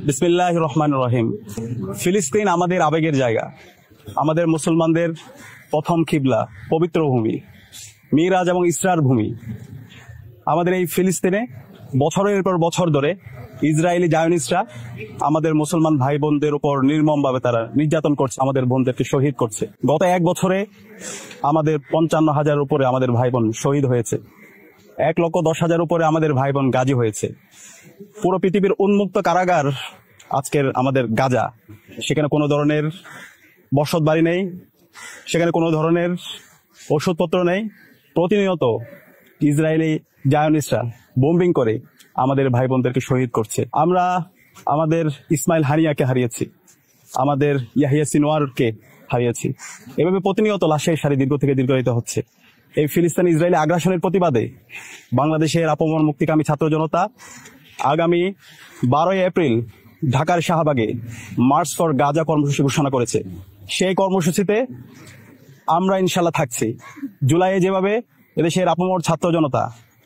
বিসমিল্লাহির রহমানির রহিম। ফিলিস্তিন আমাদের আবেগের জায়গা, আমাদের মুসলমানদের প্রথম কিবলা, পবিত্র ভূমি, মিরাজ এবং ইসরার ভূমি। আমাদের এই ফিলিস্তিনে বছরের পর বছর ধরে ইসরায়েলি জায়নিস্টরা আমাদের মুসলমান ভাই বোনদের উপর নির্মমভাবে তারা নির্যাতন করছে, আমাদের বোনদেরকে শহীদ করছে। গত এক বছরে আমাদের 55,000 উপরে আমাদের ভাই বোন শহীদ হয়েছে, 1,10,000 উপরে আমাদের ভাই বোন গাজী হয়েছে। পুরো পৃথিবীর উন্মুক্ত কারাগার আজকের আমাদের গাজা। সেখানে কোনো ধরনের বসত বাড়ি নেই, সেখানে কোনো ধরনের ওষুধপত্র নেই। প্রতিনিয়ত ইসরায়েলি জায়নিস্টরা বোম্বিং করে আমাদের ভাই বোনদেরকে শহীদ করছে। আমরা আমাদের ইসমাইল হানিয়াকে হারিয়েছি, আমাদের ইয়াহিয়া সিনোয়ারকে হারিয়েছি। এভাবে প্রতিনিয়ত লাশের সারি দীর্ঘ থেকে দীর্ঘায়িত হচ্ছে। এই ফিলিস্তিন ইসরায়েলি আগ্রাসনের প্রতিবাদে বাংলাদেশের আপামর মুক্তিকামী ছাত্র জনতা আগামী 12 এপ্রিল ঢাকার শাহবাগে মার্চ ফর গাজা কর্মসূচি ঘোষণা করেছে। সেই কর্মসূচিতে আমরা ইনশাল্লাহ থাকছি। জুলাইয়ে যেভাবে এদেশের আপামর ছাত্র জনতা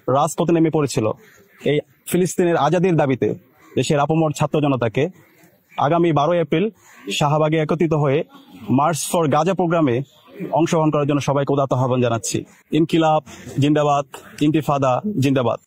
রাজপথে নেমে পড়েছিল এই ফিলিস্তিনের আজাদির দাবিতে, দেশের আপামর ছাত্র জনতাকে আগামী 12 এপ্রিল শাহবাগে একত্রিত হয়ে মার্চ ফর গাজা প্রোগ্রামে অংশগ্রহণ করার জন্য সবাইকে উদাত্ত আহ্বান জানাচ্ছি। ইনকিলাব জিন্দাবাদ, ইন্তিফাদা জিন্দাবাদ।